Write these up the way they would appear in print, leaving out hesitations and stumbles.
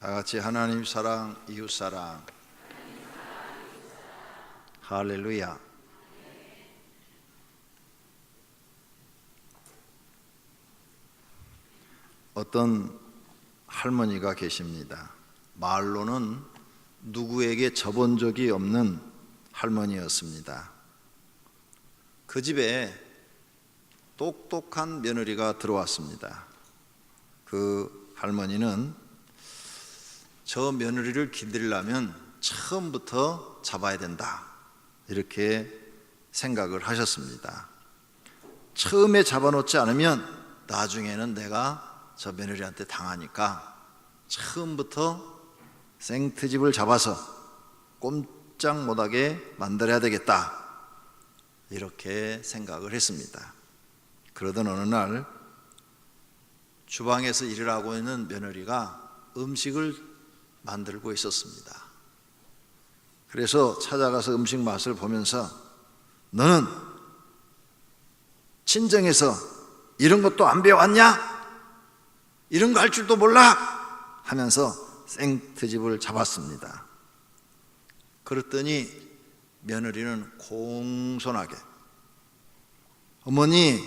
다 같이 하나님 사랑, 이웃 사랑. 할렐루야. 어떤 할머니가 계십니다. 말로는 누구에게 져본 적이 없는 할머니였습니다. 그 집에 똑똑한 며느리가 들어왔습니다. 그 할머니는 저 며느리를 기다리려면 처음부터 잡아야 된다, 이렇게 생각을 하셨습니다. 처음에 잡아놓지 않으면 나중에는 내가 저 며느리한테 당하니까 처음부터 생트집을 잡아서 꼼짝 못하게 만들어야 되겠다, 이렇게 생각을 했습니다. 그러던 어느 날 주방에서 일을 하고 있는 며느리가 음식을 만들고 있었습니다. 그래서 찾아가서 음식 맛을 보면서 너는 친정에서 이런 것도 안 배워왔냐? 이런 거 할 줄도 몰라? 하면서 생트집을 잡았습니다. 그랬더니 며느리는 공손하게 어머니,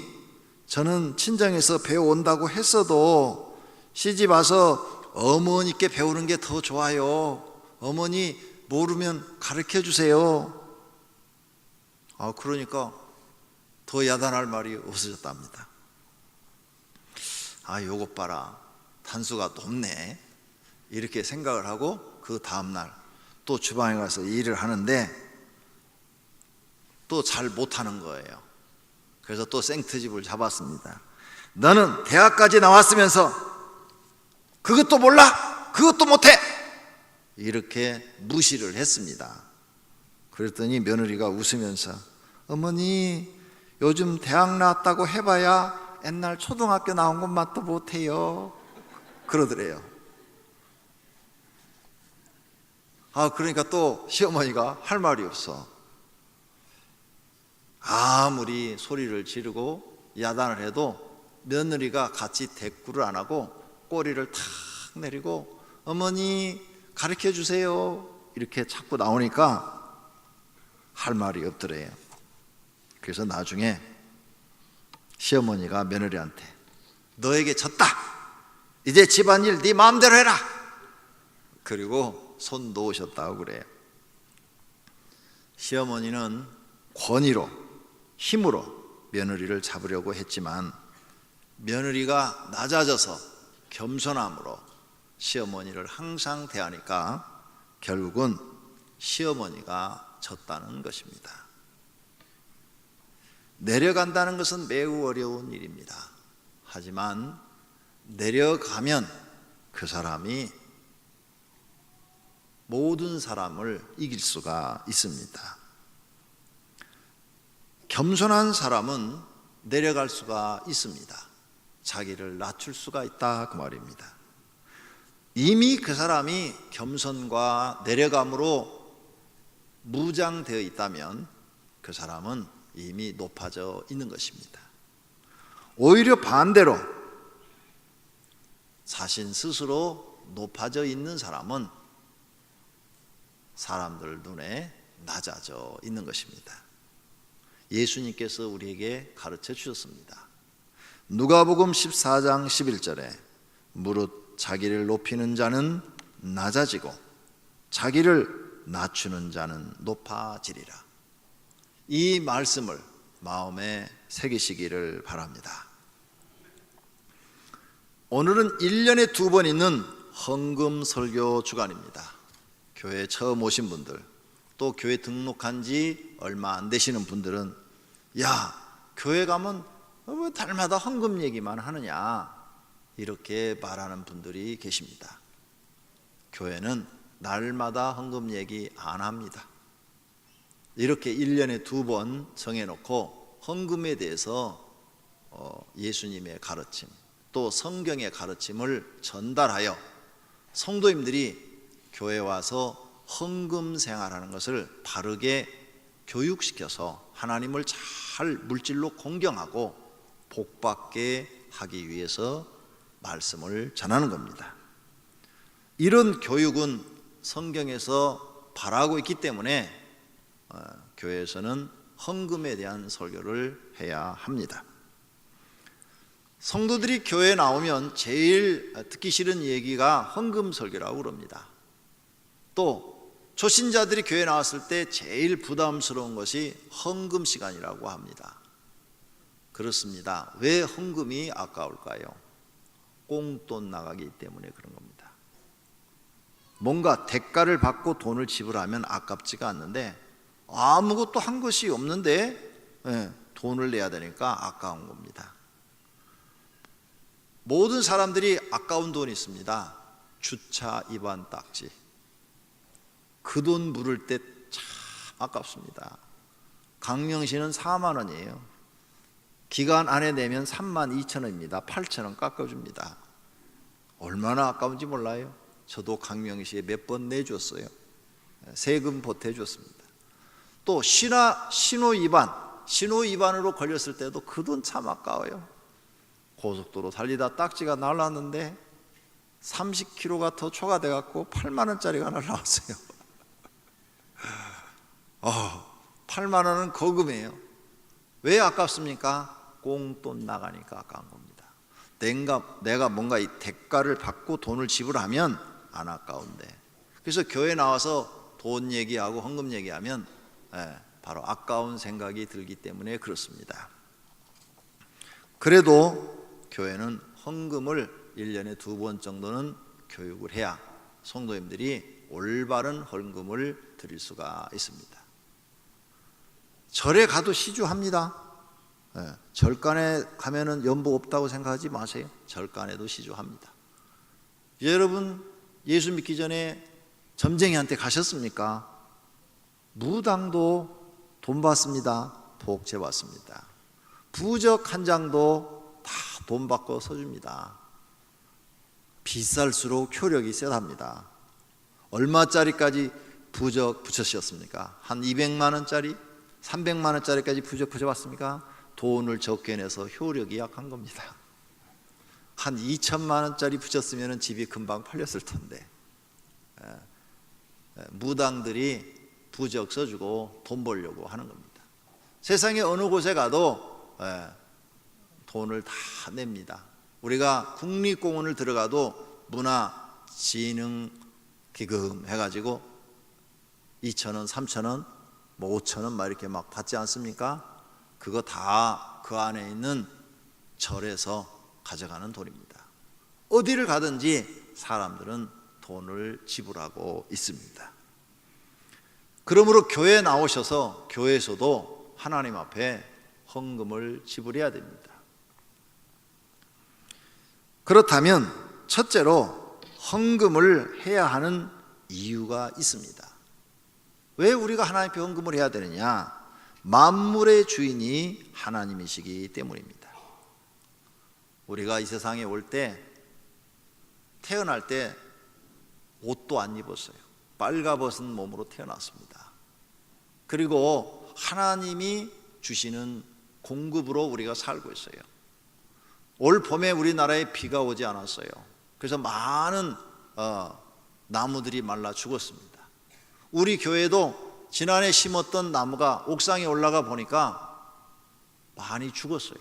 저는 친정에서 배워온다고 했어도 시집 와서 어머니께 배우는 게 더 좋아요. 어머니 모르면 가르쳐 주세요. 그러니까 더 야단할 말이 없어졌답니다. 요것 봐라, 단수가 높네, 이렇게 생각을 하고 그 다음날 또 주방에 가서 일을 하는데 또 잘 못하는 거예요. 그래서 또 생트집을 잡았습니다. 너는 대학까지 나왔으면서 그것도 몰라? 그것도 못해? 이렇게 무시를 했습니다. 그랬더니 며느리가 웃으면서 어머니, 요즘 대학 나왔다고 해봐야 옛날 초등학교 나온 것만도 못해요, 그러더래요. 그러니까 또 시어머니가 할 말이 없어. 아무리 소리를 지르고 야단을 해도 며느리가 같이 대꾸를 안 하고 꼬리를 탁 내리고 어머니 가르쳐 주세요, 이렇게 자꾸 나오니까 할 말이 없더래요. 그래서 나중에 시어머니가 며느리한테 너에게 졌다, 이제 집안일 네 마음대로 해라, 그리고 손 놓으셨다고 그래요. 시어머니는 권위로, 힘으로 며느리를 잡으려고 했지만 며느리가 낮아져서 겸손함으로 시어머니를 항상 대하니까 결국은 시어머니가 졌다는 것입니다. 내려간다는 것은 매우 어려운 일입니다. 하지만 내려가면 그 사람이 모든 사람을 이길 수가 있습니다. 겸손한 사람은 내려갈 수가 있습니다. 자기를 낮출 수가 있다, 그 말입니다. 이미 그 사람이 겸손과 내려감으로 무장되어 있다면 그 사람은 이미 높아져 있는 것입니다. 오히려 반대로 자신 스스로 높아져 있는 사람은 사람들 눈에 낮아져 있는 것입니다. 예수님께서 우리에게 가르쳐 주셨습니다. 누가복음 14장 11절에 무릇 자기를 높이는 자는 낮아지고 자기를 낮추는 자는 높아지리라. 이 말씀을 마음에 새기시기를 바랍니다. 오늘은 1년에 2번 있는 헌금 설교 주간입니다. 교회에 처음 오신 분들, 또 교회 등록한 지 얼마 안 되시는 분들은 교회 가면 왜 달마다 헌금 얘기만 하느냐, 이렇게 말하는 분들이 계십니다. 교회는 날마다 헌금 얘기 안 합니다. 이렇게 1년에 2번 정해놓고 헌금에 대해서 예수님의 가르침, 또 성경의 가르침을 전달하여 성도님들이 교회에 와서 헌금 생활하는 것을 바르게 교육시켜서 하나님을 잘 물질로 공경하고 복받게 하기 위해서 말씀을 전하는 겁니다. 이런 교육은 성경에서 바라고 있기 때문에 교회에서는 헌금에 대한 설교를 해야 합니다. 성도들이 교회에 나오면 제일 듣기 싫은 얘기가 헌금 설교라고 그럽니다. 또 초신자들이 교회에 나왔을 때 제일 부담스러운 것이 헌금 시간이라고 합니다. 그렇습니다. 왜 헌금이 아까울까요? 꽁돈 나가기 때문에 그런 겁니다. 뭔가 대가를 받고 돈을 지불하면 아깝지가 않는데 아무것도 한 것이 없는데 돈을 내야 되니까 아까운 겁니다. 모든 사람들이 아까운 돈이 있습니다. 주차 위반 딱지. 그 돈 물을 때 참 아깝습니다. 강령시는 4만 원이에요. 기간 안에 내면 32,000원입니다. 8,000원 깎아줍니다. 얼마나 아까운지 몰라요. 저도 강명시에 몇 번 내줬어요. 세금 보태줬습니다. 또 신호 위반으로 걸렸을 때도 그 돈 참 아까워요. 고속도로 달리다 딱지가 날라왔는데 30km가 더 초과돼 갖고 8만 원짜리가 날라왔어요. 8만 원은 거금이에요. 왜 아깝습니까? 꽁돈 나가니까 아까운 겁니다. 내가 뭔가 이 대가를 받고 돈을 지불하면 안 아까운데, 그래서 교회 나와서 돈 얘기하고 헌금 얘기하면 바로 아까운 생각이 들기 때문에 그렇습니다. 그래도 교회는 헌금을 1년에 2번 정도는 교육을 해야 성도님들이 올바른 헌금을 드릴 수가 있습니다. 절에 가도 시주합니다. 절간에 가면은 연보 없다고 생각하지 마세요. 절간에도 시주합니다. 여러분 예수 믿기 전에 점쟁이한테 가셨습니까? 무당도 돈 받습니다. 복제 받습니다. 부적 한 장도 다 돈 받고 서줍니다. 비쌀수록 효력이 세답니다. 얼마짜리까지 부적 붙여주셨습니까? 한 200만 원짜리, 300만 원짜리까지 부적 붙여봤습니까? 돈을 적게 내서 효력이 약한 겁니다. 한 2천만 원짜리 붙였으면 집이 금방 팔렸을 텐데 무당들이 부적 써주고 돈 벌려고 하는 겁니다. 세상에 어느 곳에 가도 돈을 다 냅니다. 우리가 국립공원을 들어가도 문화진흥기금 해가지고 2,000원, 3,000원, 5,000원 막 이렇게 막 받지 않습니까? 그거 다 그 안에 있는 절에서 가져가는 돈입니다. 어디를 가든지 사람들은 돈을 지불하고 있습니다. 그러므로 교회에 나오셔서 교회에서도 하나님 앞에 헌금을 지불해야 됩니다. 그렇다면 첫째로 헌금을 해야 하는 이유가 있습니다. 왜 우리가 하나님 앞에 헌금을 해야 되느냐? 만물의 주인이 하나님이시기 때문입니다. 우리가 이 세상에 올 때, 태어날 때 옷도 안 입었어요. 빨가벗은 몸으로 태어났습니다. 그리고 하나님이 주시는 공급으로 우리가 살고 있어요. 올 봄에 우리나라에 비가 오지 않았어요. 그래서 많은 나무들이 말라 죽었습니다. 우리 교회도 지난해 심었던 나무가 옥상에 올라가 보니까 많이 죽었어요.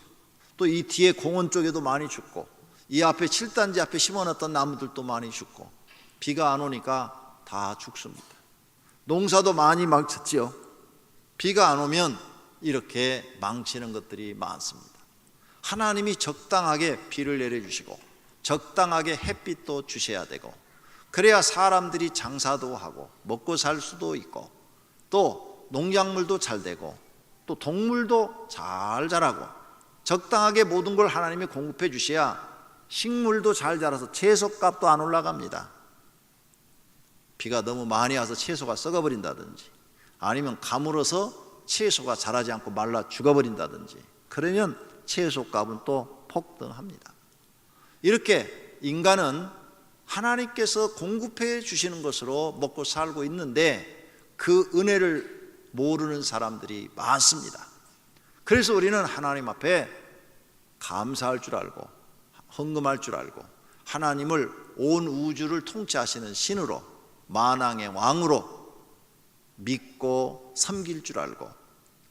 또 이 뒤에 공원 쪽에도 많이 죽고, 이 앞에 7단지 앞에 심어놨던 나무들도 많이 죽고, 비가 안 오니까 다 죽습니다. 농사도 많이 망쳤지요. 비가 안 오면 이렇게 망치는 것들이 많습니다. 하나님이 적당하게 비를 내려주시고 적당하게 햇빛도 주셔야 되고, 그래야 사람들이 장사도 하고 먹고 살 수도 있고, 또 농작물도 잘 되고, 또 동물도 잘 자라고, 적당하게 모든 걸 하나님이 공급해 주셔야 식물도 잘 자라서 채소값도 안 올라갑니다. 비가 너무 많이 와서 채소가 썩어버린다든지, 아니면 가물어서 채소가 자라지 않고 말라 죽어버린다든지, 그러면 채소값은 또 폭등합니다. 이렇게 인간은 하나님께서 공급해 주시는 것으로 먹고 살고 있는데 그 은혜를 모르는 사람들이 많습니다. 그래서 우리는 하나님 앞에 감사할 줄 알고 헌금할 줄 알고 하나님을 온 우주를 통치하시는 신으로, 만왕의 왕으로 믿고 섬길 줄 알고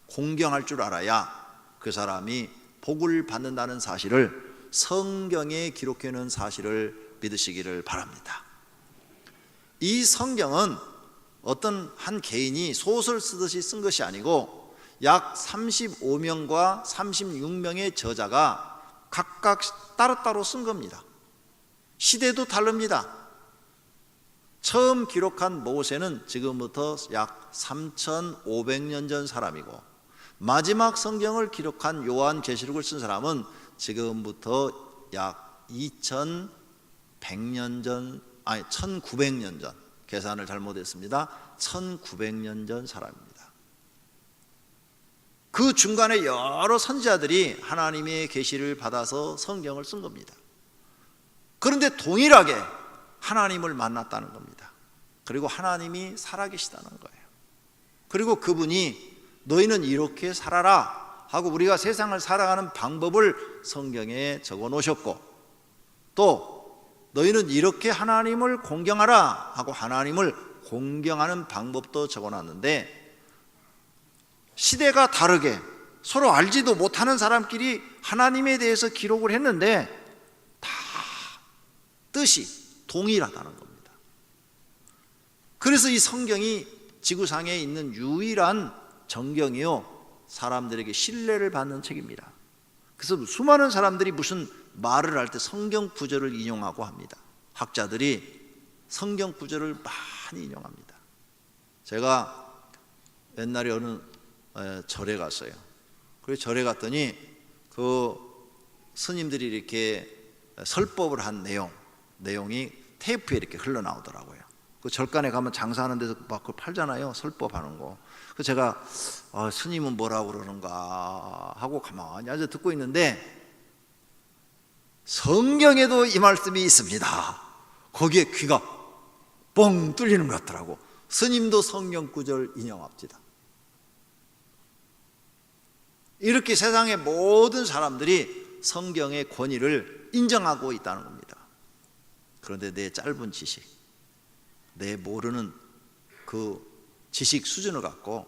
공경할 줄 알아야 그 사람이 복을 받는다는 사실을 성경에 기록해 놓은 사실을 믿으시기를 바랍니다. 이 성경은 어떤 한 개인이 소설 쓰듯이 쓴 것이 아니고 약 35명과 36명의 저자가 각각 따로따로 쓴 겁니다. 시대도 다릅니다. 처음 기록한 모세는 지금부터 약 3,500년 전 사람이고, 마지막 성경을 기록한 요한계시록을 쓴 사람은 지금부터 약 2100년 전, 1900년 전, 계산을 잘못했습니다. 1900년 전 사람입니다. 그 중간에 여러 선지자들이 하나님의 계시를 받아서 성경을 쓴 겁니다. 그런데 동일하게 하나님을 만났다는 겁니다. 그리고 하나님이 살아계시다는 거예요. 그리고 그분이 너희는 이렇게 살아라 하고 우리가 세상을 살아가는 방법을 성경에 적어 놓으셨고, 또 너희는 이렇게 하나님을 공경하라 하고 하나님을 공경하는 방법도 적어 놨는데, 시대가 다르게 서로 알지도 못하는 사람끼리 하나님에 대해서 기록을 했는데 다 뜻이 동일하다는 겁니다. 그래서 이 성경이 지구상에 있는 유일한 정경이요, 사람들에게 신뢰를 받는 책입니다. 그래서 수많은 사람들이 무슨 말을 할 때 성경 구절을 인용하고 합니다. 학자들이 성경 구절을 많이 인용합니다. 제가 옛날에 어느 절에 갔어요. 그래서 절에 갔더니 그 스님들이 이렇게 설법을 한 내용이 테이프에 이렇게 흘러나오더라고요. 그 절간에 가면 장사하는 데서 막 그걸 팔잖아요. 설법하는 거. 그래서 제가 스님은 뭐라고 그러는가 하고 가만히 앉아 듣고 있는데, 성경에도 이 말씀이 있습니다. 거기에 귀가 뻥 뚫리는 것 같더라고. 스님도 성경 구절 인용합니다. 이렇게 세상의 모든 사람들이 성경의 권위를 인정하고 있다는 겁니다. 그런데 내 짧은 지식, 내 모르는 그 지식 수준을 갖고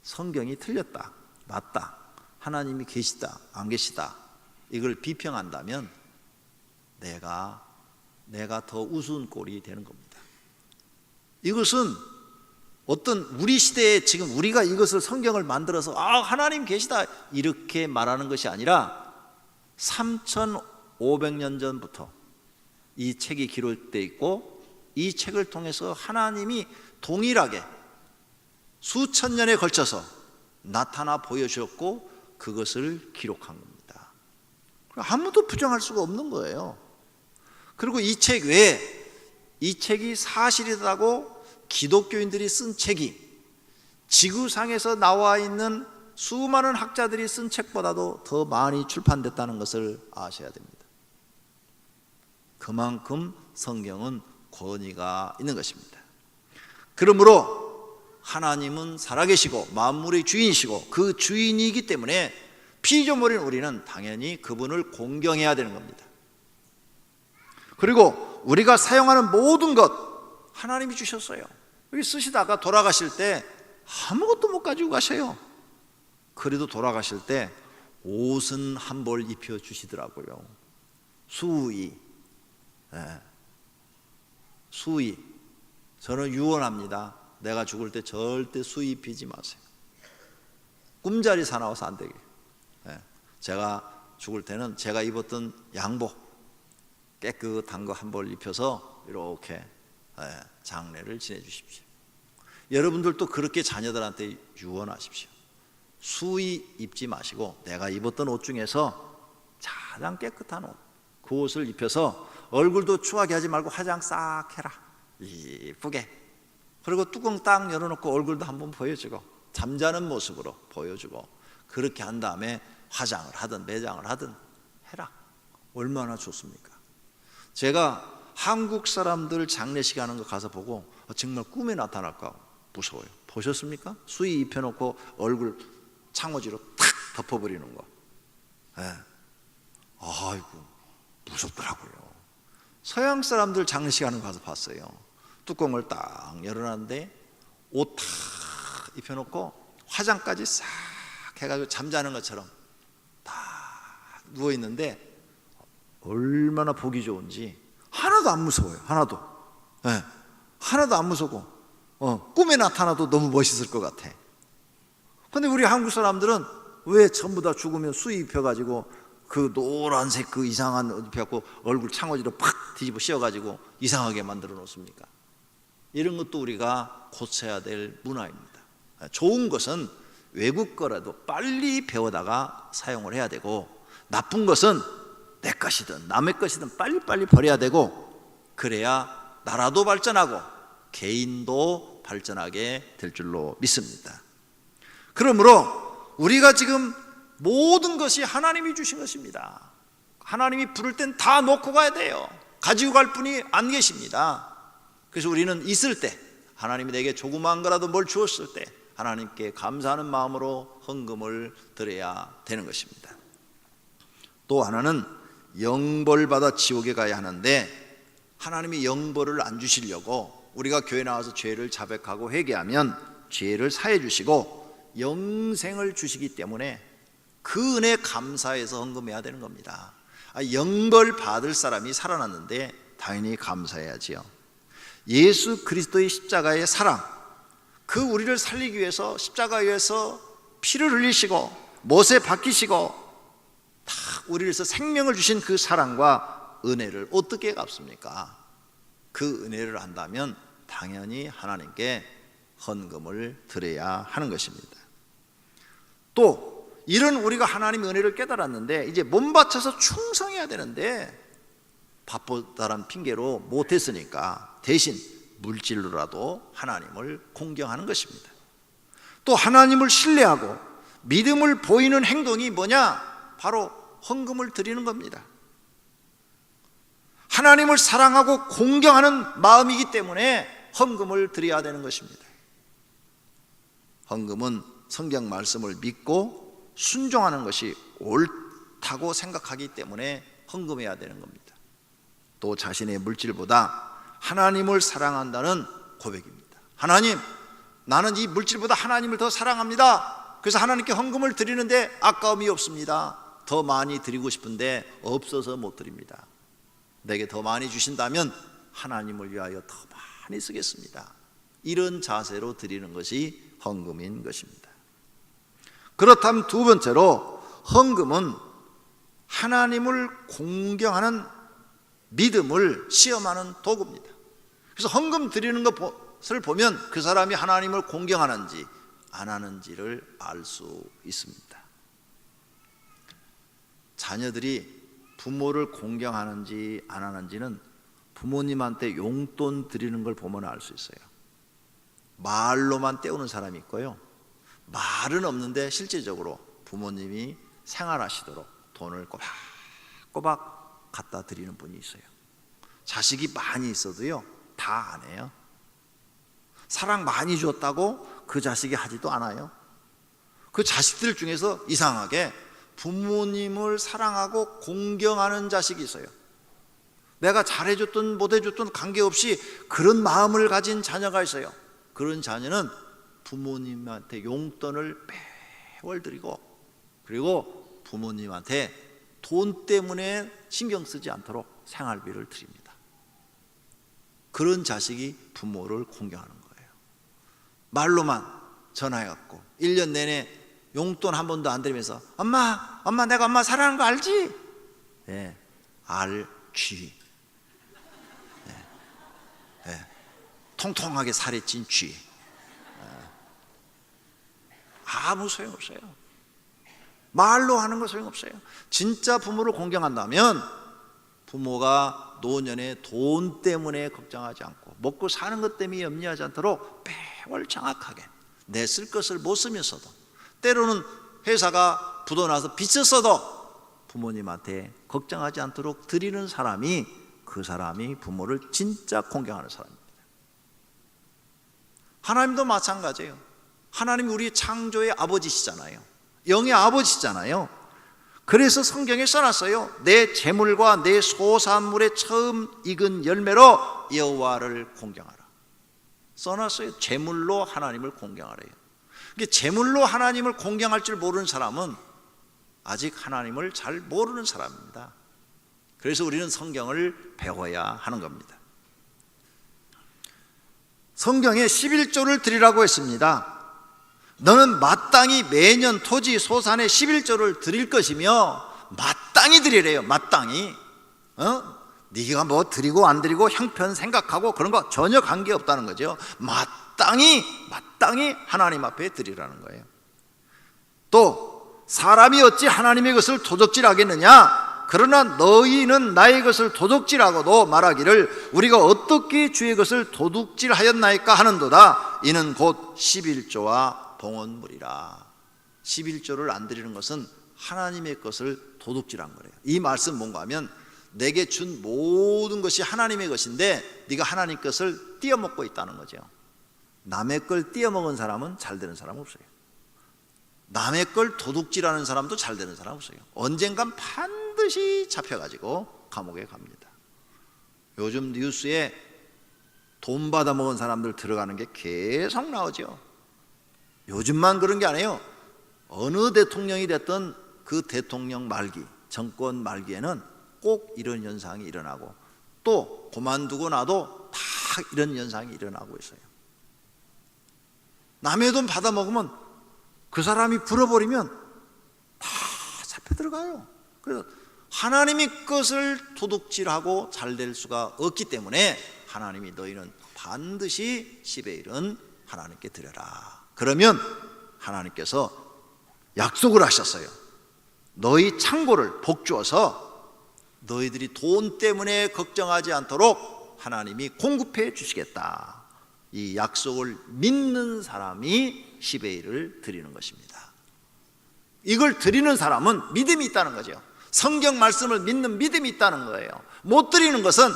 성경이 틀렸다, 맞다, 하나님이 계시다, 안 계시다, 이걸 비평한다면 내가 더 우스운 꼴이 되는 겁니다. 이것은 어떤 우리 시대에 지금 우리가 이것을 성경을 만들어서 하나님 계시다 이렇게 말하는 것이 아니라 3,500년 전부터 이 책이 기록되어 있고, 이 책을 통해서 하나님이 동일하게 수천 년에 걸쳐서 나타나 보여주었고 그것을 기록한 겁니다. 아무도 부정할 수가 없는 거예요. 그리고 이 책 외에 이 책이 사실이라고 기독교인들이 쓴 책이 지구상에서 나와 있는 수많은 학자들이 쓴 책보다도 더 많이 출판됐다는 것을 아셔야 됩니다. 그만큼 성경은 권위가 있는 것입니다. 그러므로 하나님은 살아계시고 만물의 주인이시고 그 주인이기 때문에 피조물인 우리는 당연히 그분을 공경해야 되는 겁니다. 그리고 우리가 사용하는 모든 것 하나님이 주셨어요. 여기 쓰시다가 돌아가실 때 아무것도 못 가지고 가셔요. 그래도 돌아가실 때 옷은 한 벌 입혀 주시더라고요. 수의. 수의. 저는 유언합니다. 내가 죽을 때 절대 수의 입히지 마세요. 꿈자리 사나워서 안 되게. 제가 죽을 때는 제가 입었던 양복 깨끗한 거 한 벌 입혀서 이렇게 장례를 지내주십시오. 여러분들도 그렇게 자녀들한테 유언하십시오. 수의 입지 마시고 내가 입었던 옷 중에서 가장 깨끗한 옷, 그 옷을 입혀서 얼굴도 추하게 하지 말고 화장 싹 해라. 이쁘게. 그리고 뚜껑 딱 열어놓고 얼굴도 한번 보여주고 잠자는 모습으로 보여주고, 그렇게 한 다음에 화장을 하든 매장을 하든 해라. 얼마나 좋습니까? 제가 한국 사람들 장례식 하는 거 가서 보고 정말 꿈에 나타날까 무서워요. 보셨습니까? 수의 입혀놓고 얼굴 창호지로 탁 덮어버리는 거. 아이고 무섭더라고요. 서양 사람들 장례식하는 거 가서 봤어요. 뚜껑을 딱 열어놨는데 옷 다 입혀놓고 화장까지 싹 해가지고 잠자는 것처럼 다 누워있는데 얼마나 보기 좋은지 하나도 안 무서워요. 하나도. 네. 하나도 안 무서워. 꿈에 나타나도 너무 멋있을 것 같아. 근데 우리 한국 사람들은 왜 전부 다 죽으면 수의 입혀가지고 그 노란색 그 이상한 옷 입혀갖고 얼굴 창호지로 팍 뒤집어 씌워가지고 이상하게 만들어 놓습니까? 이런 것도 우리가 고쳐야 될 문화입니다. 좋은 것은 외국 거라도 빨리 배워다가 사용을 해야 되고, 나쁜 것은 내 것이든 남의 것이든 빨리빨리 버려야 되고, 그래야 나라도 발전하고 개인도 발전하게 될 줄로 믿습니다. 그러므로 우리가 지금 모든 것이 하나님이 주신 것입니다. 하나님이 부를 땐 다 놓고 가야 돼요. 가지고 갈 분이 안 계십니다. 그래서 우리는 있을 때, 하나님이 내게 조그마한 거라도 뭘 주었을 때 하나님께 감사하는 마음으로 헌금을 드려야 되는 것입니다. 또 하나는 영벌받아 지옥에 가야 하는데, 하나님이 영벌을 안 주시려고 우리가 교회 나와서 죄를 자백하고 회개하면 죄를 사해 주시고 영생을 주시기 때문에 그 은혜에 감사해서 헌금해야 되는 겁니다. 영벌 받을 사람이 살아났는데 당연히 감사해야지요. 예수 그리스도의 십자가의 사랑, 그 우리를 살리기 위해서 십자가에서 피를 흘리시고 못에 박히시고 다 우리를 위해서 생명을 주신 그 사랑과 은혜를 어떻게 갚습니까? 그 은혜를 한다면 당연히 하나님께 헌금을 드려야 하는 것입니다. 또 이런 우리가 하나님의 은혜를 깨달았는데 이제 몸 바쳐서 충성해야 되는데 바쁘다는 핑계로 못했으니까 대신 물질로라도 하나님을 공경하는 것입니다. 또 하나님을 신뢰하고 믿음을 보이는 행동이 뭐냐? 바로 헌금을 드리는 겁니다. 하나님을 사랑하고 공경하는 마음이기 때문에 헌금을 드려야 되는 것입니다. 헌금은 성경 말씀을 믿고 순종하는 것이 옳다고 생각하기 때문에 헌금해야 되는 겁니다. 또 자신의 물질보다 하나님을 사랑한다는 고백입니다. 하나님, 나는 이 물질보다 하나님을 더 사랑합니다. 그래서 하나님께 헌금을 드리는데 아까움이 없습니다. 더 많이 드리고 싶은데 없어서 못 드립니다. 내게 더 많이 주신다면 하나님을 위하여 더 많이 쓰겠습니다. 이런 자세로 드리는 것이 헌금인 것입니다. 그렇다면 두 번째로, 헌금은 하나님을 공경하는 믿음을 시험하는 도구입니다. 그래서 헌금 드리는 것을 보면 그 사람이 하나님을 공경하는지 안 하는지를 알 수 있습니다. 자녀들이 부모를 공경하는지 안 하는지는 부모님한테 용돈 드리는 걸 보면 알 수 있어요. 말로만 때우는 사람이 있고요, 말은 없는데 실제적으로 부모님이 생활하시도록 돈을 꼬박꼬박 갖다 드리는 분이 있어요. 자식이 많이 있어도요 다 안 해요. 사랑 많이 줬다고 그 자식이 하지도 않아요. 그 자식들 중에서 이상하게 부모님을 사랑하고 공경하는 자식이 있어요. 내가 잘해줬든 못해줬든 관계없이 그런 마음을 가진 자녀가 있어요. 그런 자녀는 부모님한테 용돈을 매월 드리고, 그리고 부모님한테 돈 때문에 신경 쓰지 않도록 생활비를 드립니다. 그런 자식이 부모를 공경하는 거예요. 말로만 전화해갖고 1년 내내 용돈 한 번도 안 드리면서 엄마 내가 엄마 사랑하는 거 알지? 네, 알쥐. 네. 네. 통통하게 살이 찐 쥐. 아무 소용없어요. 말로 하는 거 소용없어요. 진짜 부모를 공경한다면 부모가 노년에 돈 때문에 걱정하지 않고 먹고 사는 것 때문에 염려하지 않도록 매월 정확하게 내 쓸 것을 못 쓰면서도, 때로는 회사가 부도나서 빚을 써도 부모님한테 걱정하지 않도록 드리는 사람이, 그 사람이 부모를 진짜 공경하는 사람입니다. 하나님도 마찬가지예요. 하나님이 우리 창조의 아버지시잖아요. 영의 아버지시잖아요. 그래서 성경에 써놨어요. 내 재물과 내 소산물의 처음 익은 열매로 여호와를 공경하라. 써놨어요. 재물로 하나님을 공경하래요. 재물로 하나님을 공경할 줄 모르는 사람은 아직 하나님을 잘 모르는 사람입니다. 그래서 우리는 성경을 배워야 하는 겁니다. 성경에 11조를 드리라고 했습니다. 너는 마땅히 매년 토지 소산의 11조를 드릴 것이며, 마땅히 드리래요. 마땅히. 네가 뭐 드리고 안 드리고 형편 생각하고 그런 거 전혀 관계없다는 거죠. 마땅히 하나님 앞에 드리라는 거예요. 또 사람이 어찌 하나님의 것을 도적질하겠느냐? 그러나 너희는 나의 것을 도둑질하고도 말하기를 우리가 어떻게 주의 것을 도둑질하였나이까 하는도다. 이는 곧 11조와 봉헌물이라. 11조를 안 드리는 것은 하나님의 것을 도둑질한 거래요. 이 말씀 뭔가 하면, 내게 준 모든 것이 하나님의 것인데 네가 하나님 것을 띄어먹고 있다는 거죠. 남의 걸 띄어먹은 사람은 잘 되는 사람 없어요. 남의 걸 도둑질하는 사람도 잘 되는 사람 없어요. 언젠간 반드시 잡혀가지고 감옥에 갑니다. 요즘 뉴스에 돈 받아먹은 사람들 들어가는 게 계속 나오죠. 요즘만 그런 게 아니에요. 어느 대통령이 됐든 그 대통령 말기, 정권 말기에는 꼭 이런 현상이 일어나고, 또 그만두고 나도 다 이런 현상이 일어나고 있어요. 남의 돈 받아먹으면 그 사람이 불어버리면 다 잡혀 들어가요. 그래서 하나님의 것을 도둑질하고 잘 될 수가 없기 때문에 하나님이 너희는 반드시 10의 1은 하나님께 드려라. 그러면 하나님께서 약속을 하셨어요. 너희 창고를 복주어서 너희들이 돈 때문에 걱정하지 않도록 하나님이 공급해 주시겠다. 이 약속을 믿는 사람이 10의 1을 드리는 것입니다. 이걸 드리는 사람은 믿음이 있다는 거죠. 성경 말씀을 믿는 믿음이 있다는 거예요. 못 드리는 것은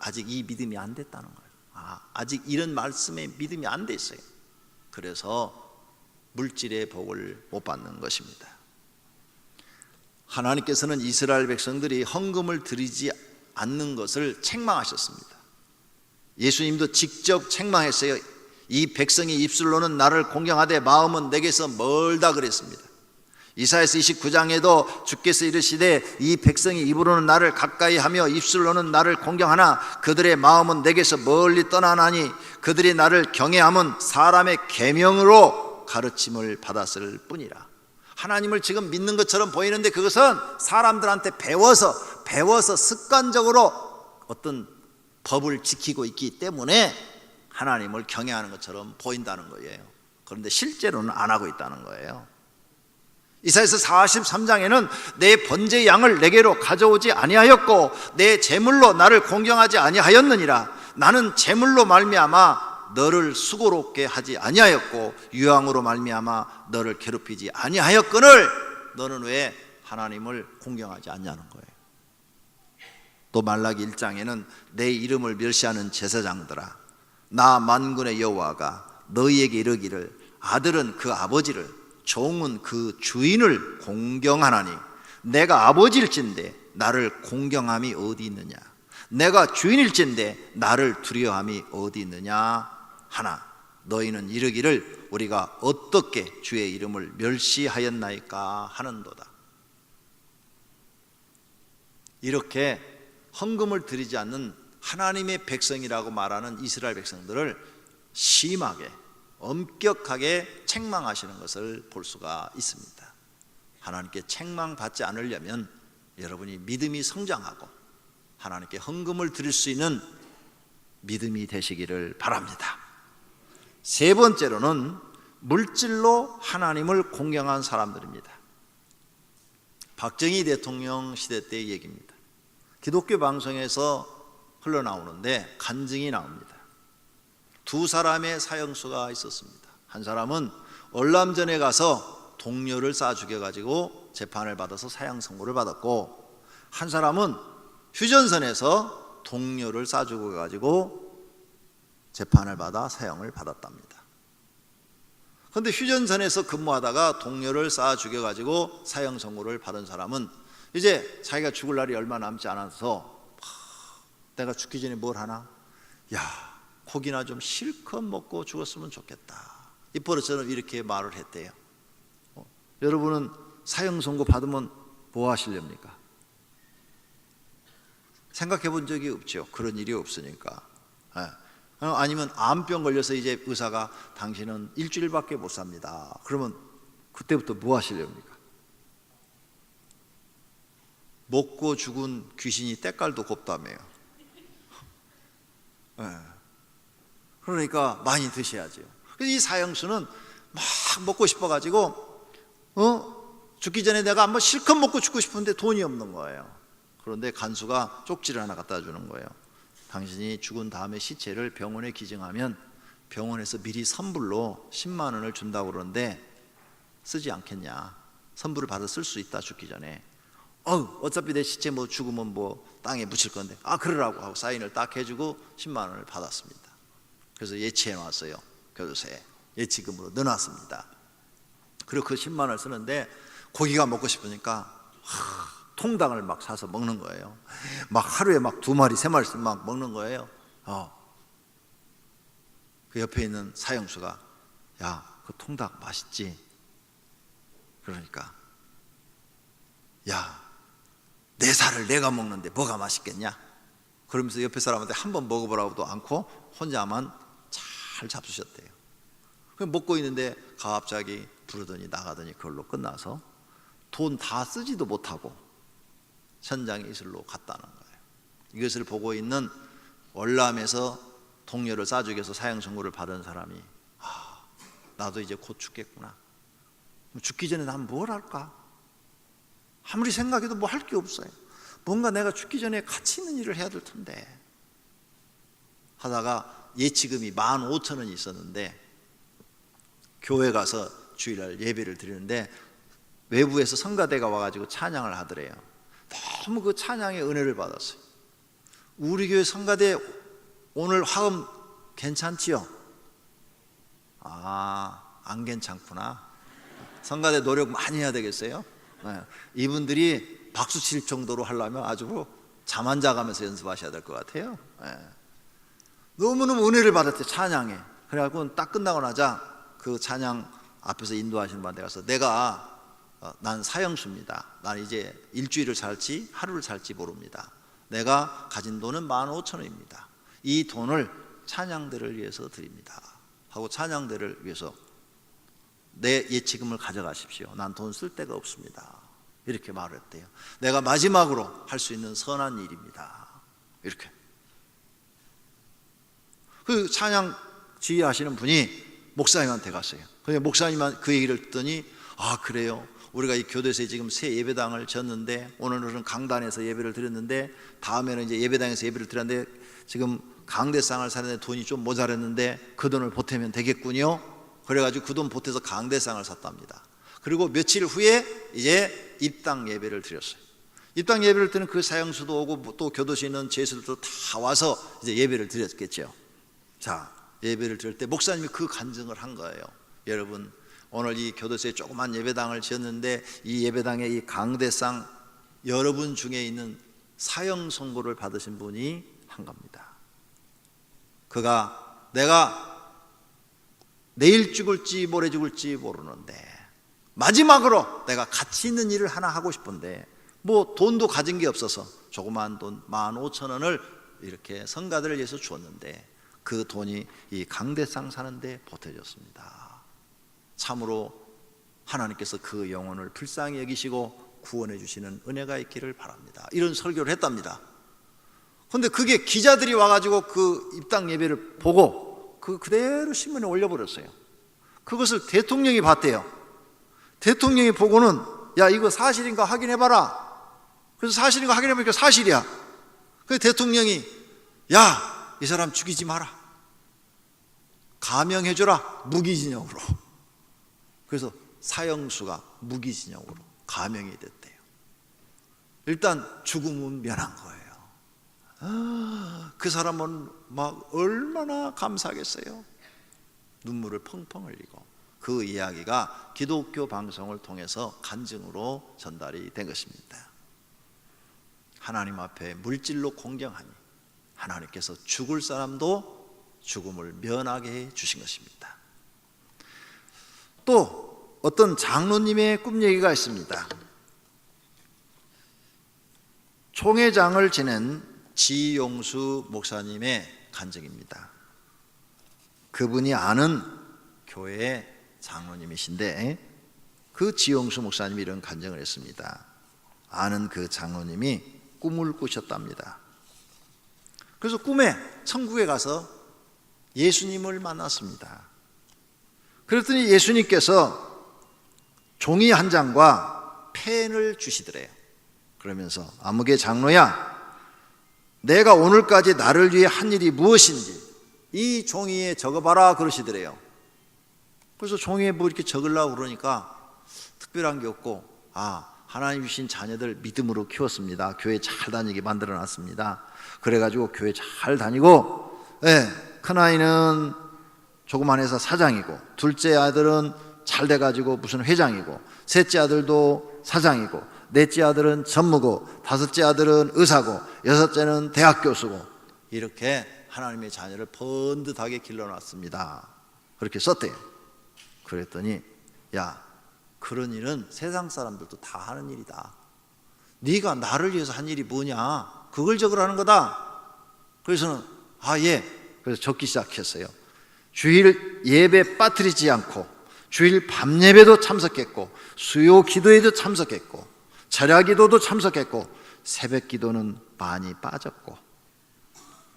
아직 이 믿음이 안 됐다는 거예요. 아직 이런 말씀에 믿음이 안 돼 있어요. 그래서 물질의 복을 못 받는 것입니다. 하나님께서는 이스라엘 백성들이 헌금을 드리지 않는 것을 책망하셨습니다. 예수님도 직접 책망했어요. 이 백성이 입술로는 나를 공경하되 마음은 내게서 멀다 그랬습니다. 이사야서 29장에도 주께서 이르시되 이 백성이 입으로는 나를 가까이 하며 입술로는 나를 공경하나 그들의 마음은 내게서 멀리 떠나나니 그들이 나를 경외함은 사람의 계명으로 가르침을 받았을 뿐이라. 하나님을 지금 믿는 것처럼 보이는데 그것은 사람들한테 배워서 습관적으로 어떤 법을 지키고 있기 때문에 하나님을 경외하는 것처럼 보인다는 거예요. 그런데 실제로는 안 하고 있다는 거예요. 이사야서 43장에는 내 번제 양을 내게로 가져오지 아니하였고 내 제물로 나를 공경하지 아니하였느니라. 나는 제물로 말미암아 너를 수고롭게 하지 아니하였고 유황으로 말미암아 너를 괴롭히지 아니하였거늘 너는 왜 하나님을 공경하지 않냐는 거예요. 또 말라기 1장에는 내 이름을 멸시하는 제사장들아, 나 만군의 여호와가 너희에게 이르기를 아들은 그 아버지를 종은 그 주인을 공경하나니 내가 아버지일진데 나를 공경함이 어디 있느냐, 내가 주인일진데 나를 두려워함이 어디 있느냐 하나 너희는 이르기를 우리가 어떻게 주의 이름을 멸시하였나이까 하는도다. 이렇게 헌금을 드리지 않는 하나님의 백성이라고 말하는 이스라엘 백성들을 심하게 엄격하게 책망하시는 것을 볼 수가 있습니다. 하나님께 책망받지 않으려면 여러분이 믿음이 성장하고 하나님께 헌금을 드릴 수 있는 믿음이 되시기를 바랍니다. 세 번째로는 물질로 하나님을 공경한 사람들입니다. 박정희 대통령 시대 때의 얘기입니다. 기독교 방송에서 흘러나오는데 간증이 나옵니다. 두 사람의 사형수가 있었습니다. 한 사람은 월남전에 가서 동료를 쏴 죽여가지고 재판을 받아서 사형 선고를 받았고, 한 사람은 휴전선에서 동료를 쏴 죽여가지고 재판을 받아 사형을 받았답니다. 그런데 휴전선에서 근무하다가 동료를 쏴 죽여가지고 사형 선고를 받은 사람은 이제 자기가 죽을 날이 얼마 남지 않아서 내가 죽기 전에 뭘 하나? 야, 고기나 좀 실컷 먹고 죽었으면 좋겠다. 이 버릇처럼 이렇게 말을 했대요. 여러분은 사형 선고 받으면 뭐 하시렵니까? 생각해 본 적이 없죠. 그런 일이 없으니까. 아니면 암병 걸려서 이제 의사가 당신은 일주일밖에 못 삽니다. 그러면 그때부터 뭐 하시렵니까? 먹고 죽은 귀신이 때깔도 곱다며요. 그러니까 많이 드셔야죠. 그래서 이 사형수는 막 먹고 싶어가지고 죽기 전에 내가 한번 실컷 먹고 죽고 싶은데 돈이 없는 거예요. 그런데 간수가 쪽지를 하나 갖다 주는 거예요. 당신이 죽은 다음에 시체를 병원에 기증하면 병원에서 미리 선불로 10만 원을 준다고 그러는데 쓰지 않겠냐. 선불을 받아 쓸 수 있다. 죽기 전에. 어차피 내 시체 뭐 죽으면 뭐 땅에 묻힐 건데 그러라고 하고 사인을 딱 해주고 10만 원을 받았습니다. 그래서 예치해 놨어요. 교도소에 예치금으로 넣어놨습니다. 그리고 그 10만 원을 쓰는데 고기가 먹고 싶으니까 통닭을 막 사서 먹는 거예요. 막 하루에 막 2마리 3마리씩 막 먹는 거예요. 그 옆에 있는 사형수가 야, 그 통닭 맛있지? 그러니까 야, 내 살을 내가 먹는데 뭐가 맛있겠냐? 그러면서 옆에 사람한테 한번 먹어보라고도 않고 혼자만 잘 잡수셨대요. 먹고 있는데 갑자기 부르더니 나가더니 그걸로 끝나서 돈 다 쓰지도 못하고 현장에 이슬로 갔다는 거예요. 이것을 보고 있는 월남에서 동료를 쏴 죽여서 사형 선고를 받은 사람이 나도 이제 곧 죽겠구나. 죽기 전에 난 뭘 할까? 아무리 생각해도 뭐 할 게 없어요. 뭔가 내가 죽기 전에 가치 있는 일을 해야 될 텐데 하다가 예치금이 15,000원이 있었는데 교회 가서 주일날 예배를 드리는데 외부에서 성가대가 와가지고 찬양을 하더래요. 너무 그 찬양의 은혜를 받았어요. 우리 교회 성가대 오늘 화음 괜찮지요? 안 괜찮구나. 성가대 노력 많이 해야 되겠어요? 이분들이 박수 칠 정도로 하려면 아주 잠 안 자가면서 연습하셔야 될 것 같아요. 너무너무 은혜를 받았대요. 찬양에. 그래갖고 딱 끝나고 나자 그 찬양 앞에서 인도하시는 분한테 가서 난 사형수입니다. 난 이제 일주일을 살지 하루를 살지 모릅니다. 내가 가진 돈은 15,000원입니다. 이 돈을 찬양대를 위해서 드립니다 하고 찬양대를 위해서 내 예치금을 가져가십시오. 난 돈 쓸 데가 없습니다. 이렇게 말을 했대요. 내가 마지막으로 할 수 있는 선한 일입니다. 이렇게. 그 찬양 지휘하시는 분이 목사님한테 갔어요. 그래서 목사님은 그 얘기를 듣더니 그래요. 우리가 이 교도소에 지금 새 예배당을 졌는데 오늘은 강단에서 예배를 드렸는데 다음에는 이제 예배당에서 예배를 드렸는데 지금 강대상을 사는데 돈이 좀 모자랐는데 그 돈을 보태면 되겠군요. 그래가지고 그 돈 보태서 강대상을 샀답니다. 그리고 며칠 후에 이제 입당 예배를 드렸어요. 입당 예배를 드는 그 사형수도 오고 또 교도소에 있는 제수들도 다 와서 이제 예배를 드렸겠죠. 자, 예배를 드릴 때 목사님이 그 간증을 한 거예요. 여러분, 오늘 이 교도소에 조그만 예배당을 지었는데 이 예배당에 이 강대상 여러분 중에 있는 사형 선고를 받으신 분이 한 겁니다. 그가 내가 내일 죽을지 모레 죽을지 모르는데 마지막으로 내가 가치 있는 일을 하나 하고 싶은데 뭐 돈도 가진 게 없어서 조그만 돈 15,000원을 이렇게 성가들을 위해서 주었는데 그 돈이 이 강대상 사는데 보태졌습니다. 참으로 하나님께서 그 영혼을 불쌍히 여기시고 구원해 주시는 은혜가 있기를 바랍니다. 이런 설교를 했답니다. 그런데 그게 기자들이 와가지고 그 입당 예배를 보고 그대로 신문에 올려버렸어요. 그것을 대통령이 봤대요. 대통령이 보고는 야, 이거 사실인가 확인해봐라. 그래서 사실인가 확인해보니까 사실이야. 그래서 대통령이 야, 이 사람 죽이지 마라. 감형해줘라. 무기징역으로. 그래서 사형수가 무기징역으로 감형이 됐대요. 일단 죽음은 면한 거예요. 그 사람은 막 얼마나 감사하겠어요. 눈물을 펑펑 흘리고 그 이야기가 기독교 방송을 통해서 간증으로 전달이 된 것입니다. 하나님 앞에 물질로 공경하니 하나님께서 죽을 사람도 죽음을 면하게 해 주신 것입니다. 또 어떤 장로님의 꿈 얘기가 있습니다. 총회장을 지낸 지용수 목사님의 간증입니다. 그분이 아는 교회의 장로님이신데 그 지용수 목사님이 이런 간증을 했습니다. 아는 그 장로님이 꿈을 꾸셨답니다. 그래서 꿈에 천국에 가서 예수님을 만났습니다. 그랬더니 예수님께서 종이 한 장과 펜을 주시더래요. 그러면서 아무개 장로야, 내가 오늘까지 나를 위해 한 일이 무엇인지 이 종이에 적어봐라 그러시더래요. 그래서 종이에 뭐 이렇게 적으려고 그러니까 특별한 게 없고, 하나님 주신 자녀들 믿음으로 키웠습니다. 교회 잘 다니게 만들어놨습니다. 그래가지고 교회 잘 다니고, 큰아이는 조그만 회사 사장이고, 둘째 아들은 잘 돼가지고 무슨 회장이고, 셋째 아들도 사장이고, 넷째 아들은 전무고, 다섯째 아들은 의사고, 여섯째는 대학 교수고, 이렇게 하나님의 자녀를 번듯하게 길러놨습니다. 그렇게 썼대요. 그랬더니 야, 그런 일은 세상 사람들도 다 하는 일이다. 네가 나를 위해서 한 일이 뭐냐? 그걸 적으라는 거다. 그래서는 예. 그래서 적기 시작했어요. 주일 예배 빠뜨리지 않고 주일 밤 예배도 참석했고 수요 기도에도 참석했고 절야 기도도 참석했고 새벽 기도는 많이 빠졌고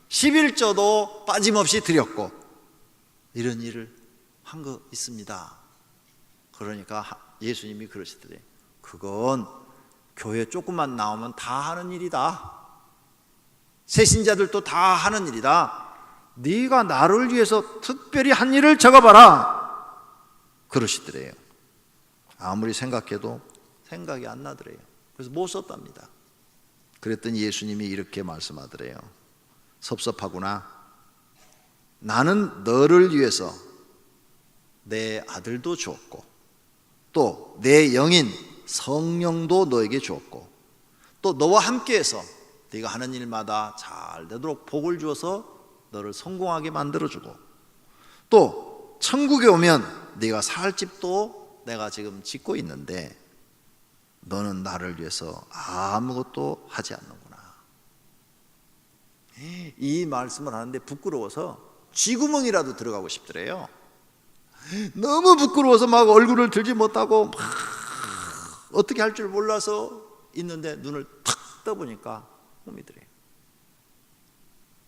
11조도 빠짐없이 드렸고 이런 일을 한 거 있습니다. 그러니까 예수님이 그러시더래요. 그건 교회 조금만 나오면 다 하는 일이다. 새신자들도 다 하는 일이다. 네가 나를 위해서 특별히 한 일을 적어봐라 그러시더래요. 아무리 생각해도 생각이 안 나더래요. 그래서 못 썼답니다. 그랬더니 예수님이 이렇게 말씀하더래요. 섭섭하구나. 나는 너를 위해서 내 아들도 주었고 또 내 영인 성령도 너에게 주었고 또 너와 함께해서 네가 하는 일마다 잘 되도록 복을 주어서 너를 성공하게 만들어주고 또 천국에 오면 네가 살 집도 내가 지금 짓고 있는데 너는 나를 위해서 아무것도 하지 않는구나. 이 말씀을 하는데 부끄러워서 쥐구멍이라도 들어가고 싶더래요. 너무 부끄러워서 막 얼굴을 들지 못하고 막 어떻게 할 줄 몰라서 있는데 눈을 탁 떠보니까 꿈이 들어요.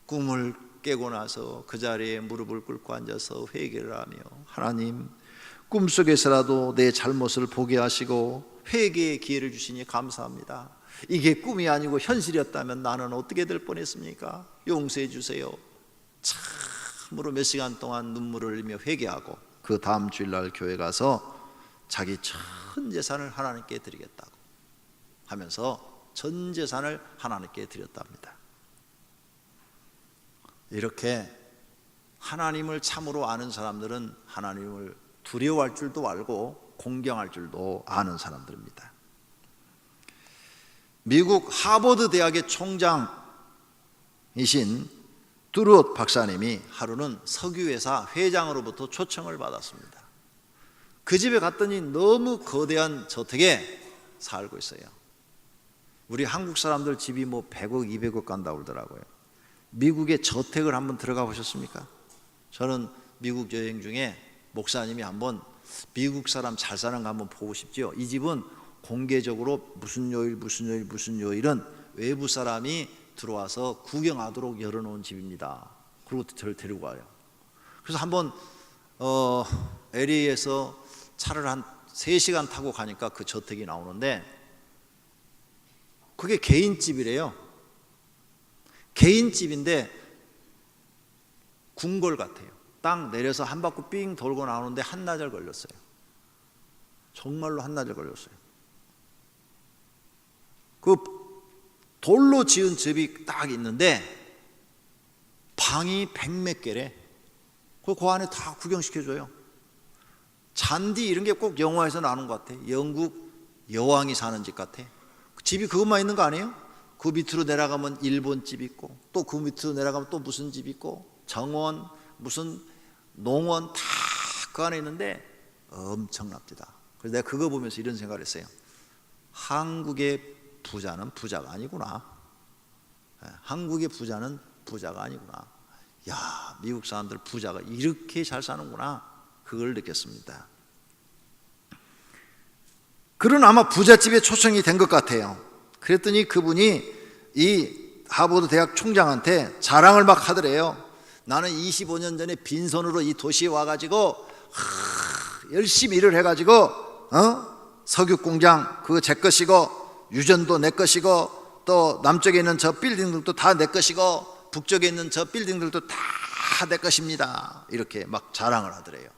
꿈을 깨고 나서 그 자리에 무릎을 꿇고 앉아서 회개를 하며 하나님, 꿈속에서라도 내 잘못을 보게 하시고 회개의 기회를 주시니 감사합니다. 이게 꿈이 아니고 현실이었다면 나는 어떻게 될 뻔했습니까? 용서해 주세요. 참으로 몇 시간 동안 눈물을 흘리며 회개하고 그 다음 주일날 교회 가서 자기 전 재산을 하나님께 드리겠다고 하면서 전 재산을 하나님께 드렸답니다. 이렇게 하나님을 참으로 아는 사람들은 하나님을 두려워할 줄도 알고 공경할 줄도 아는 사람들입니다. 미국 하버드 대학의 총장이신 뚜롯 박사님이 하루는 석유회사 회장으로부터 초청을 받았습니다. 그 집에 갔더니 너무 거대한 저택에 살고 있어요. 우리 한국 사람들 집이 뭐 100억, 200억 간다고 그러더라고요. 미국의 저택을 한번 들어가 보셨습니까? 저는 미국 여행 중에 목사님이 한번 미국 사람 잘 사는 거 한번 보고 싶죠. 이 집은 공개적으로 무슨 요일은 외부 사람이 들어와서 구경하도록 열어놓은 집입니다. 그리고 저를 데리고 가요. 그래서 한번 LA에서 차를 한 3시간 타고 가니까 그 저택이 나오는데 그게 개인집이래요. 개인집인데 궁궐 같아요. 딱 내려서 한 바퀴 삥 돌고 나오는데 한나절 걸렸어요. 정말로 한나절 걸렸어요. 그 돌로 지은 집이 딱 있는데 방이 100몇 개래. 그 안에 다 구경시켜줘요. 잔디 이런 게 꼭 영화에서 나오는 것 같아. 영국 여왕이 사는 집 같아. 집이 그것만 있는 거 아니에요? 그 밑으로 내려가면 일본 집 있고, 또 그 밑으로 내려가면 또 무슨 집 있고, 정원, 무슨 농원 다 그 안에 있는데 엄청납니다. 그래서 내가 그거 보면서 이런 생각을 했어요. 한국의 부자는 부자가 아니구나. 한국의 부자는 부자가 아니구나. 야, 미국 사람들 부자가 이렇게 잘 사는구나. 그걸 느꼈습니다. 그런 아마 부잣집에 초청이 된 것 같아요. 그랬더니 그분이 이 하버드 대학 총장한테 자랑을 막 하더래요. 나는 25년 전에 빈손으로 이 도시에 와가지고 열심히 일을 해가지고 석유공장 그거 제 것이고, 유전도 내 것이고, 또 남쪽에 있는 저 빌딩들도 다 내 것이고, 북쪽에 있는 저 빌딩들도 다 내 것입니다. 이렇게 막 자랑을 하더래요.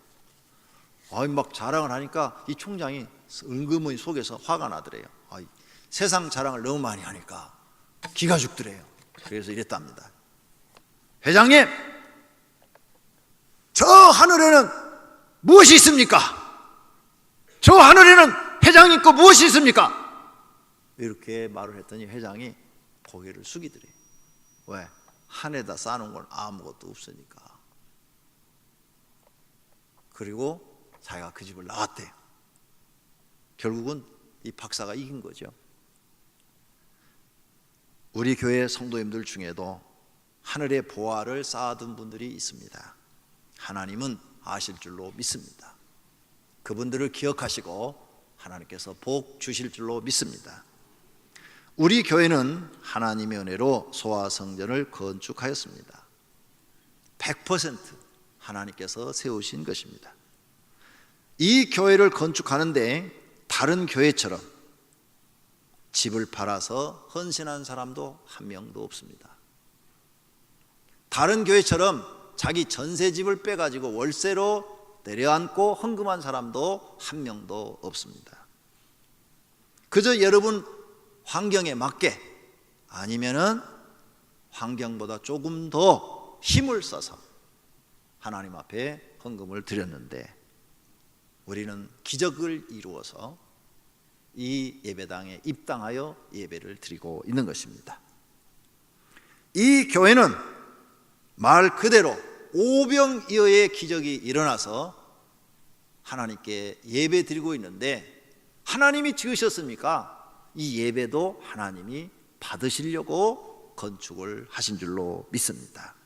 막 자랑을 하니까 이 총장이 은근히 속에서 화가 나더래요. 세상 자랑을 너무 많이 하니까 기가 죽더래요. 그래서 이랬답니다. 회장님, 저 하늘에는 무엇이 있습니까? 저 하늘에는 회장님 거 무엇이 있습니까? 이렇게 말을 했더니 회장이 고개를 숙이더래요. 왜? 하늘에다 쌓아놓은 건 아무것도 없으니까. 그리고 자기가 그 집을 나왔대요. 결국은 이 박사가 이긴 거죠. 우리 교회 성도님들 중에도 하늘의 보화를 쌓아둔 분들이 있습니다. 하나님은 아실 줄로 믿습니다. 그분들을 기억하시고 하나님께서 복 주실 줄로 믿습니다. 우리 교회는 하나님의 은혜로 소아성전을 건축하였습니다. 100% 하나님께서 세우신 것입니다. 이 교회를 건축하는데 다른 교회처럼 집을 팔아서 헌신한 사람도 한 명도 없습니다. 다른 교회처럼 자기 전세집을 빼가지고 월세로 내려앉고 헌금한 사람도 한 명도 없습니다. 그저 여러분 환경에 맞게, 아니면은 환경보다 조금 더 힘을 써서 하나님 앞에 헌금을 드렸는데, 우리는 기적을 이루어서 이 예배당에 입당하여 예배를 드리고 있는 것입니다. 이 교회는 말 그대로 오병이어의 기적이 일어나서 하나님께 예배 드리고 있는데, 하나님이 지으셨습니까? 이 예배도 하나님이 받으시려고 건축을 하신 줄로 믿습니다.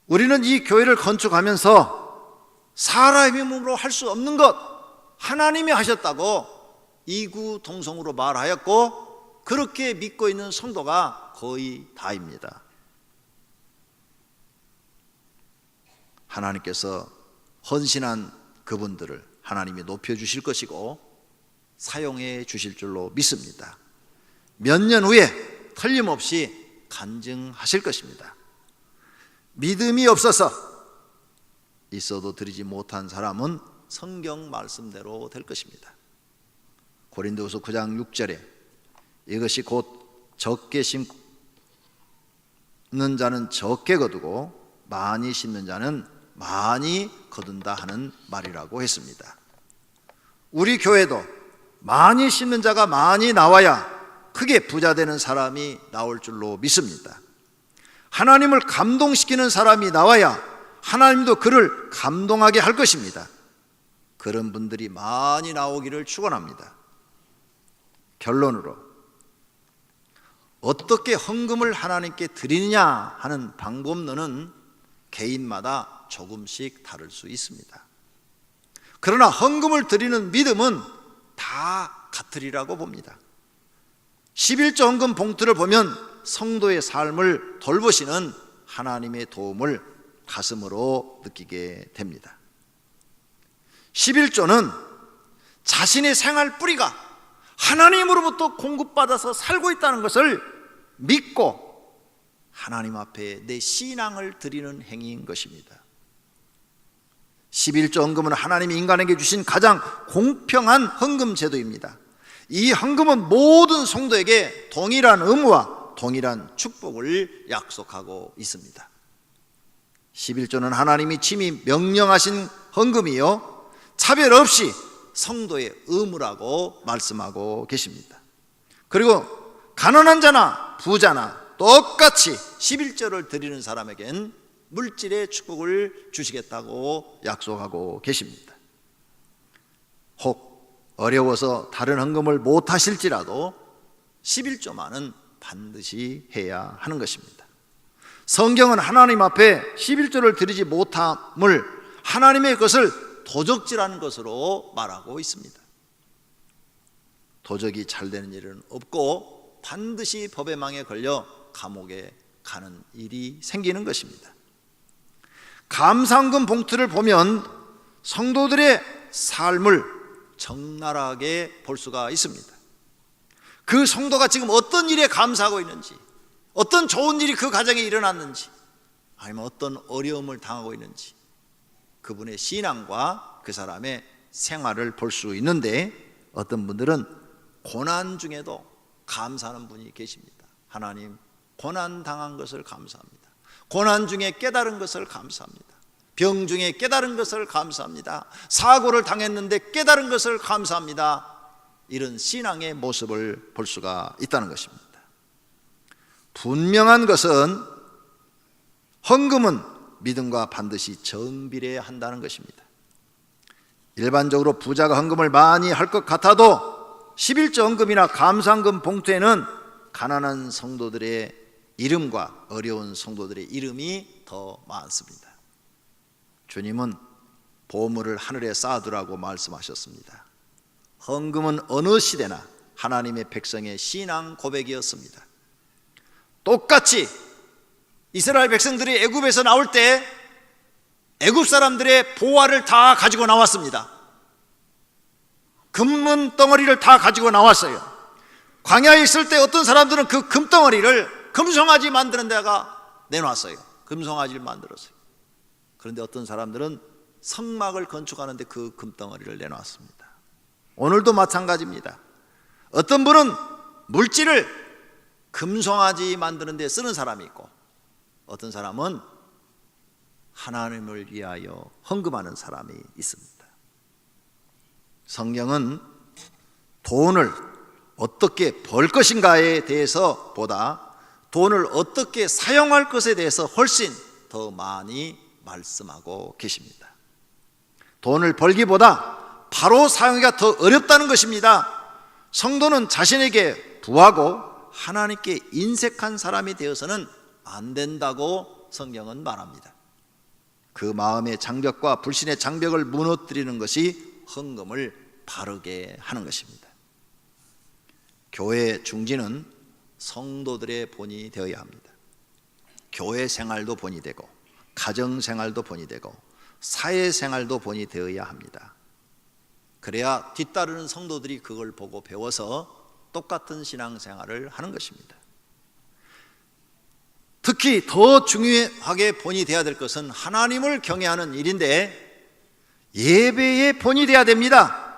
우리는 이 교회를 건축하면서 사람의 힘으로 할 수 없는 것 하나님이 하셨다고 이구동성으로 말하였고, 그렇게 믿고 있는 성도가 거의 다입니다. 하나님께서 헌신한 그분들을 하나님이 높여주실 것이고 사용해 주실 줄로 믿습니다. 몇 년 후에 틀림없이 간증하실 것입니다. 믿음이 없어서 있어도 드리지 못한 사람은 성경 말씀대로 될 것입니다. 고린도후서 9장 6절에 이것이 곧 적게 심는 자는 적게 거두고 많이 심는 자는 많이 거둔다 하는 말이라고 했습니다. 우리 교회도 많이 심는 자가 많이 나와야 크게 부자 되는 사람이 나올 줄로 믿습니다. 하나님을 감동시키는 사람이 나와야 하나님도 그를 감동하게 할 것입니다. 그런 분들이 많이 나오기를 축원합니다. 결론으로 어떻게 헌금을 하나님께 드리느냐 하는 방법론은 개인마다 조금씩 다를 수 있습니다. 그러나 헌금을 드리는 믿음은 다 같으리라고 봅니다. 11조 헌금 봉투를 보면 성도의 삶을 돌보시는 하나님의 도움을 가슴으로 느끼게 됩니다. 11조는 자신의 생활 뿌리가 하나님으로부터 공급받아서 살고 있다는 것을 믿고 하나님 앞에 내 신앙을 드리는 행위인 것입니다. 11조 헌금은 하나님이 인간에게 주신 가장 공평한 헌금 제도입니다. 이 헌금은 모든 성도에게 동일한 의무와 동일한 축복을 약속하고 있습니다. 11조는 하나님이 친히 명령하신 헌금이요 차별 없이 성도의 의무라고 말씀하고 계십니다. 그리고 가난한 자나 부자나 똑같이 11조를 드리는 사람에겐 물질의 축복을 주시겠다고 약속하고 계십니다. 혹 어려워서 다른 헌금을 못 하실지라도 11조만은 반드시 해야 하는 것입니다. 성경은 하나님 앞에 11조를 드리지 못함을 하나님의 것을 도적질하는 것으로 말하고 있습니다. 도적이 잘 되는 일은 없고 반드시 법의 망에 걸려 감옥에 가는 일이 생기는 것입니다. 감사헌금 봉투를 보면 성도들의 삶을 적나라하게 볼 수가 있습니다. 그 성도가 지금 어떤 일에 감사하고 있는지, 어떤 좋은 일이 그 가정에 일어났는지, 아니면 어떤 어려움을 당하고 있는지, 그분의 신앙과 그 사람의 생활을 볼 수 있는데, 어떤 분들은 고난 중에도 감사하는 분이 계십니다. 하나님, 고난 당한 것을 감사합니다. 고난 중에 깨달은 것을 감사합니다. 병 중에 깨달은 것을 감사합니다. 사고를 당했는데 깨달은 것을 감사합니다. 이런 신앙의 모습을 볼 수가 있다는 것입니다. 분명한 것은 헌금은 믿음과 반드시 정비례한다는 것입니다. 일반적으로 부자가 헌금을 많이 할 것 같아도 11조 헌금이나 감사헌금 봉투에는 가난한 성도들의 이름과 어려운 성도들의 이름이 더 많습니다. 주님은 보물을 하늘에 쌓아두라고 말씀하셨습니다. 헌금은 어느 시대나 하나님의 백성의 신앙 고백이었습니다. 똑같이 이스라엘 백성들이 애굽에서 나올 때 애굽 사람들의 보화를 다 가지고 나왔습니다. 금은 덩어리를 다 가지고 나왔어요. 광야에 있을 때 어떤 사람들은 그 금덩어리를 금송아지 만드는 데다가 내놨어요. 금송아지를 만들었어요. 그런데 어떤 사람들은 성막을 건축하는데 그 금덩어리를 내놨습니다. 오늘도 마찬가지입니다. 어떤 분은 물질을 금송아지 만드는 데 쓰는 사람이 있고, 어떤 사람은 하나님을 위하여 헌금하는 사람이 있습니다. 성경은 돈을 어떻게 벌 것인가에 대해서 보다 돈을 어떻게 사용할 것에 대해서 훨씬 더 많이 말씀하고 계십니다. 돈을 벌기보다 바로 사용하기가 더 어렵다는 것입니다. 성도는 자신에게 부하고 하나님께 인색한 사람이 되어서는 안 된다고 성경은 말합니다. 그 마음의 장벽과 불신의 장벽을 무너뜨리는 것이 헌금을 바르게 하는 것입니다. 교회의 중지는 성도들의 본이 되어야 합니다. 교회 생활도 본이 되고 가정 생활도 본이 되고 사회 생활도 본이 되어야 합니다. 그래야 뒤따르는 성도들이 그걸 보고 배워서 똑같은 신앙생활을 하는 것입니다. 특히 더 중요하게 본이 되어야 될 것은 하나님을 경외하는 일인데 예배의 본이 되어야 됩니다.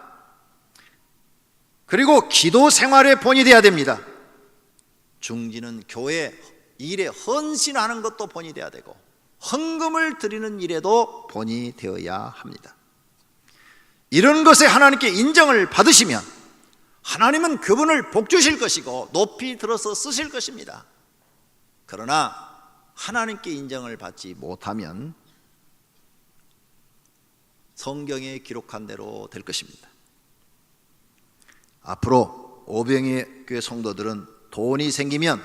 그리고 기도 생활의 본이 되어야 됩니다. 중지는 교회 일에 헌신하는 것도 본이 되어야 되고 헌금을 드리는 일에도 본이 되어야 합니다. 이런 것에 하나님께 인정을 받으시면 하나님은 그분을 복주실 것이고 높이 들어서 쓰실 것입니다. 그러나 하나님께 인정을 받지 못하면 성경에 기록한 대로 될 것입니다. 앞으로 오병이의 교회 성도들은 돈이 생기면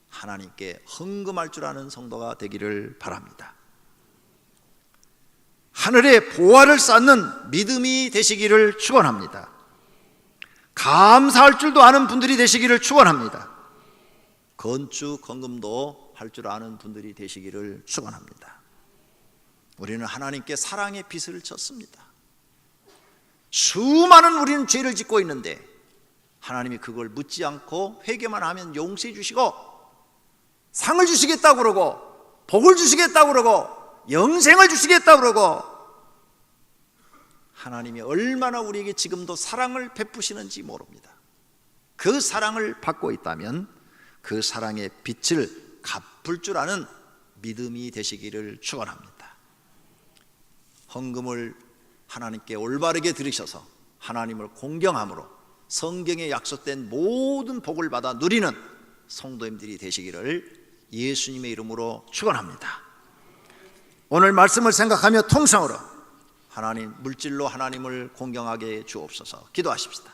하나님께 헌금할 줄 아는 성도가 되기를 바랍니다. 하늘에 보화를 쌓는 믿음이 되시기를 축원합니다. 감사할 줄도 아는 분들이 되시기를 축원합니다. 건축 헌금도 할 줄 아는 분들이 되시기를 축원합니다. 우리는 하나님께 사랑의 빚을 졌습니다. 수많은 우리는 죄를 짓고 있는데 하나님이 그걸 묻지 않고 회개만 하면 용서해 주시고 상을 주시겠다고 그러고 복을 주시겠다고 그러고 영생을 주시겠다고 그러고 하나님이 얼마나 우리에게 지금도 사랑을 베푸시는지 모릅니다. 그 사랑을 받고 있다면 그 사랑의 빛을 갚을 줄 아는 믿음이 되시기를 축원합니다. 헌금을 하나님께 올바르게 드리셔서 하나님을 공경함으로 성경에 약속된 모든 복을 받아 누리는 성도님들이 되시기를 예수님의 이름으로 축원합니다. 오늘 말씀을 생각하며 통성으로 하나님, 물질로 하나님을 공경하게 주옵소서. 기도하십시다.